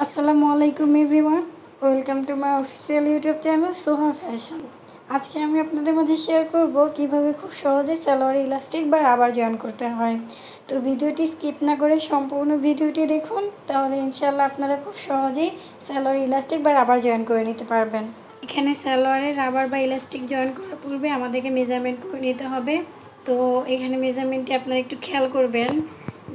আসসালামু আলাইকুম everyone, welcome to my official YouTube channel Soha fashion. আজকে আমি আপনাদের মাঝে শেয়ার করব কিভাবে খুব সহজে সালোয়ারে ইলাস্টিক বা রাবার জয়েন করতে হয়। তো ভিডিওটি স্কিপ না করে সম্পূর্ণ ভিডিওটি দেখুন, তাহলে ইনশাআল্লাহ আপনারা খুব সহজেই সালোয়ারে ইলাস্টিক বা রাবার জয়েন করে নিতে পারবেন। এখানে সালোয়ারে রাবার বা ইলাস্টিক জয়েন করার পূর্বে আমাদেরকে মেজারমেন্ট করে নিতে হবে। তো এখানে মেজারমেন্টটি আপনারা একটু খেয়াল করবেন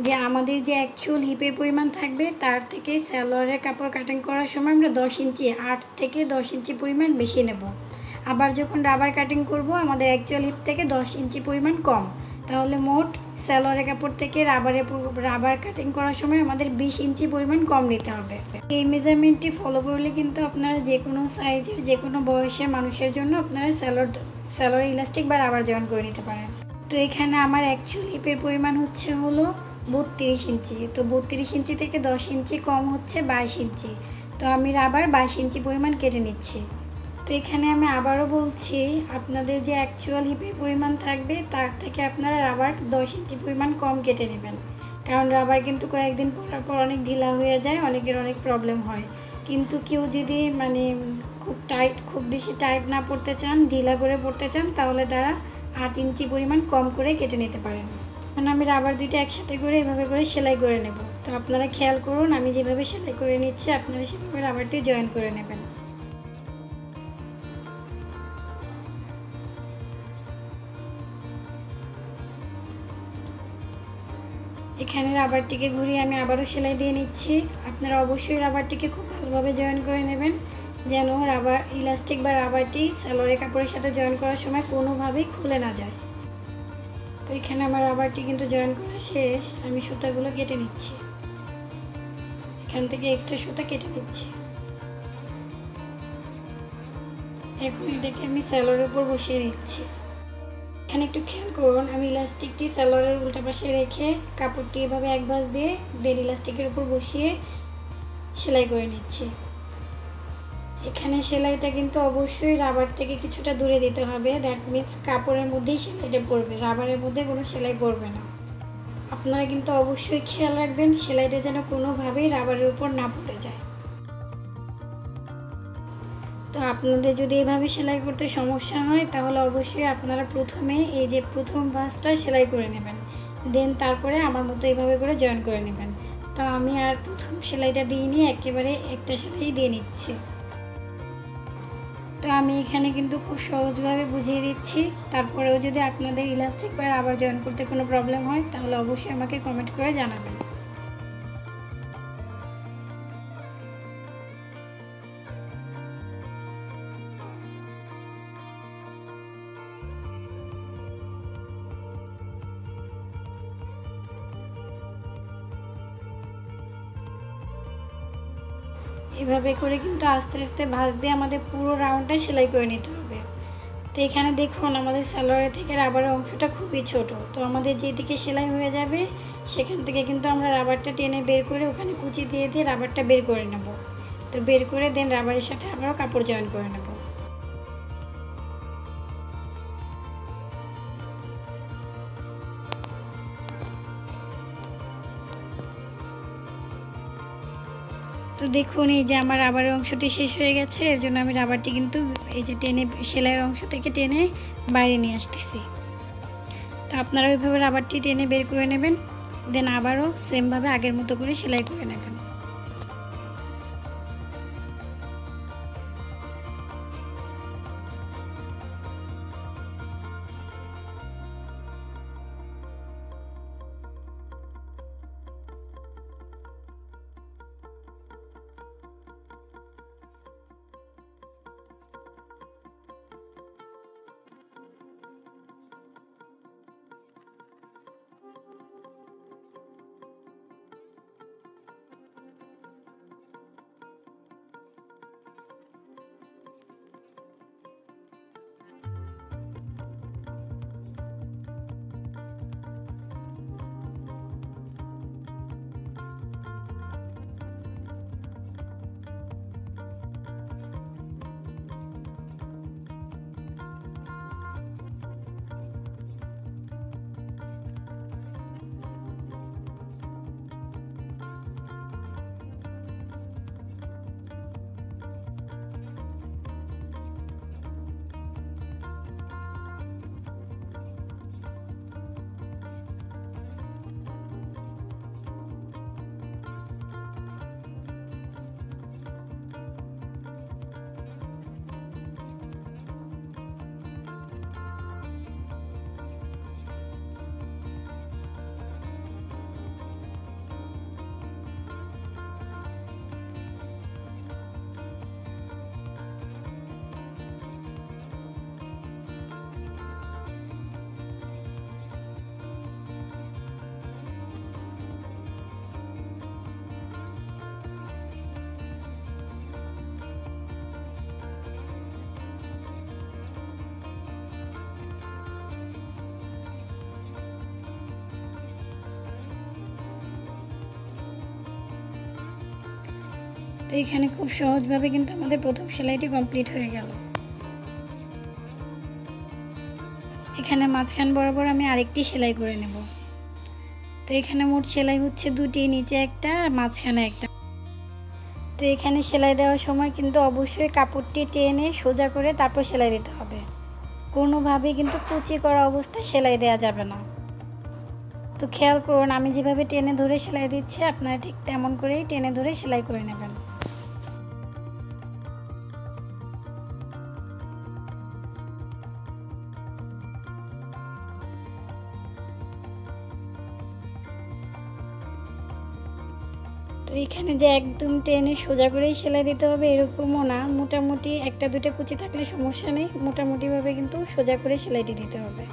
যে আমাদের যে অ্যাকচুয়াল হিপের পরিমাণ থাকবে তার থেকে সালোয়ারের কাপড় কাটিং করার সময় আমরা 10 ইঞ্চি 8 থেকে 10 ইঞ্চি পরিমাণ বেশি নেব। আবার যখন রাবার কাটিং করব আমাদের অ্যাকচুয়াল হিপ থেকে 10 ইঞ্চি পরিমাণ কম, তাহলে মোট সালোয়ারের কাপড় থেকে রাবার কাটিং করার সময় আমাদের 20 ইঞ্চি পরিমাণ কম নিতে হবে। এই ফলো করলে কিন্তু আপনারা যে কোনো সাইজের যে কোনো বয়সের মানুষের জন্য আপনারা সালোয়ার ইলাস্টিক বা রাবার জয়েন করে নিতে পারেন। তো এখানে আমার অ্যাকচুয়াল হিপের পরিমাণ হলো 32 ইঞ্চি। তো 32 ইঞ্চি থেকে 10 ইঞ্চি কম হচ্ছে 22 ইঞ্চি। তো আমি রাবার 22 ইঞ্চি পরিমাণ কেটে নিচ্ছি। তো এখানে আমি আবারও বলছি, আপনাদের যে অ্যাকচুয়াল হিপের পরিমাণ থাকবে তার থেকে আপনারা রাবার 10 ইঞ্চি পরিমাণ কম কেটে নেবেন। কারণ রাবার কিন্তু কয়েকদিন পরার পর অনেক ঢিলা হয়ে যায়, অনেকের অনেক প্রবলেম হয়। কিন্তু কেউ যদি খুব বেশি টাইট না পড়তে চান, ঢিলা করে পড়তে চান, তাহলে তারা 8 ইঞ্চি পরিমাণ কম করে কেটে নিতে পারেন। এখন আমি রাবার দুইটা একসাথে করে এভাবে করে সেলাই করে নেব। তো আপনারা খেয়াল করুন, আমি যেভাবে সেলাই করে নিচ্ছি আপনারা সেভাবে রাবারটি জয়েন করে নেবেন। এখানে রাবারটিকে ঘুরিয়ে আমি আবারও সেলাই দিয়ে নিচ্ছি। আপনারা অবশ্যই রাবারটিকে খুব ভালোভাবে জয়েন করে নেবেন, যেন রাবার ইলাস্টিক বা রাবারটি সালোয়ারের কাপড়ের সাথে জয়েন করার সময় কোনোভাবেই খুলে না যায়। তো এখানে আমার রাবারটি কিন্তু জয়েন করা শেষ। আমি সুতাগুলো কেটে নিচ্ছি, এখান থেকে এক্সট্রা সুতা কেটে নিচ্ছি। এখন এটাকে আমি সালোয়ারের উপর বসিয়ে নিচ্ছি। এখানে একটু খেয়াল করুন, আমি ইলাস্টিকটি সালোয়ারের উল্টা পাশে রেখে কাপড়টি এভাবে এক ভাঁজ দিয়ে ইলাস্টিকের উপর বসিয়ে সেলাই করে নিচ্ছি। এখানে সেলাইটা কিন্তু অবশ্যই রাবার থেকে কিছুটা দূরে দিতে হবে। দ্যাট মিনস কাপড়ের মধ্যেই সেলাইটা পড়বে, রাবারের মধ্যে কোনো সেলাই পড়বে না। আপনারা কিন্তু অবশ্যই খেয়াল রাখবেন সেলাইটা যেন কোনোভাবেই রাবারের উপর না পড়ে যায়। তো আপনাদের যদি এভাবে সেলাই করতে সমস্যা হয় তাহলে অবশ্যই আপনারা প্রথমে এই যে প্রথম ভাঁজটা সেলাই করে নেবেন, দেন তারপরে আমার মতো এইভাবে করে জয়েন করে নেবেন। তো আমি আর প্রথম সেলাইটা দিইনি, একেবারে একটা সেলাই দিয়ে নিচ্ছি। তো আমি এখানে কিন্তু খুব সহজভাবে বুঝিয়ে দিচ্ছি। তারপরেও যদি আপনাদের ইলাস্টিক বা রাবার জয়েন করতে কোনো প্রবলেম হয় তাহলে অবশ্যই আমাকে কমেন্ট করে জানাবেন। এভাবে করে কিন্তু আস্তে আস্তে ভাঁজ দিয়ে আমাদের পুরো রাউন্ডটা সেলাই করে নিতে হবে। তো এখানে দেখুন আমাদের সালোয়ারের থেকে রাবারের অংশটা খুবই ছোট। তো আমাদের যেদিকে সেলাই হয়ে যাবে সেখান থেকে কিন্তু আমরা রাবারটা টেনে বের করে ওখানে কুচি দিয়ে দিয়ে রাবারটা বের করে নেব। তো বের করে দেন রাবারের সাথে আবারও কাপড় জয়েন করে নেব। তো দেখুন এই যে আমার রাবারের অংশটি শেষ হয়ে গেছে, এর জন্য আমি রাবারটি কিন্তু এই যে টেনে সেলাইয়ের অংশ থেকে টেনে বাইরে নিয়ে আসতেছি। তো আপনারা ওইভাবে রাবারটি টেনে বের করে নেবেন, দেন আবারও সেমভাবে আগের মতো করে সেলাই করে নেবেন। তো এখানে খুব সহজভাবে কিন্তু আমাদের প্রথম সেলাইটি কমপ্লিট হয়ে গেল। এখানে মাঝখান বরাবর আমি আরেকটি সেলাই করে নেব। তো এখানে মোট সেলাই হচ্ছে দুটি, নিচে একটা আর মাঝখানে একটা। তো এখানে সেলাই দেওয়ার সময় কিন্তু অবশ্যই কাপড়টি টেনে সোজা করে তারপর সেলাই দিতে হবে। কোনোভাবেই কিন্তু কুচি করা অবস্থায় সেলাই দেওয়া যাবে না। তো খেয়াল করুন, আমি যেভাবে টেনে ধরে সেলাই দিচ্ছি আপনারা ঠিক তেমন করেই টেনে ধরে সেলাই করে নেবেন। তো এখানে যে একদম টেনে সোজা করেই সেলাই দিতে হবে এরকমও না, মোটামুটি একটা দুটো কুচি থাকলে সমস্যা নেই, মোটামুটিভাবে কিন্তু সোজা করে সেলাইটি দিতে হবে।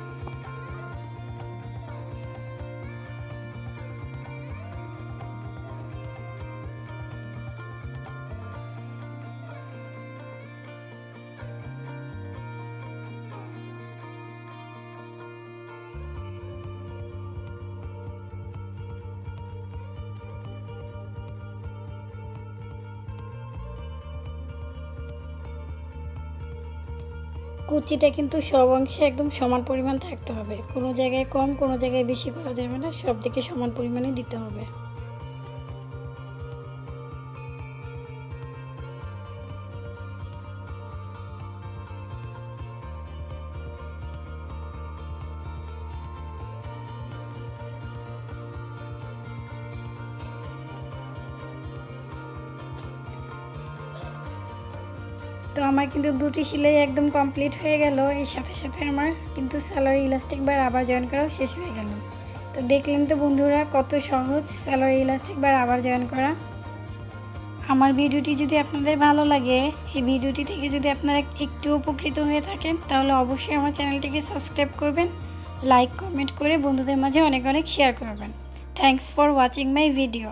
কুচিটা কিন্তু সব অংশে একদম সমান পরিমাণ থাকতে হবে, কোনো জায়গায় কম কোনো জায়গায় বেশি করা যাবে না, সব দিকে সমান পরিমাণে দিতে হবে। তো আমার কিন্তু দুটি সেলাই একদম কমপ্লিট হয়ে গেল। এর সাথে সাথে আমার কিন্তু স্যালারি ইলাস্টিক বার আবার জয়েন করাও শেষ হয়ে গেল। তো দেখলেন তো বন্ধুরা কত সহজ স্যালারি ইলাস্টিক বার আবার জয়েন করা। আমার ভিডিওটি যদি আপনাদের ভালো লাগে, এই ভিডিওটি থেকে যদি আপনারা একটু উপকৃত হয়ে থাকেন, তাহলে অবশ্যই আমার চ্যানেলটিকে সাবস্ক্রাইব করবেন, লাইক কমেন্ট করে বন্ধুদের মাঝে অনেক অনেক শেয়ার করবেন। Thanks for watching my video.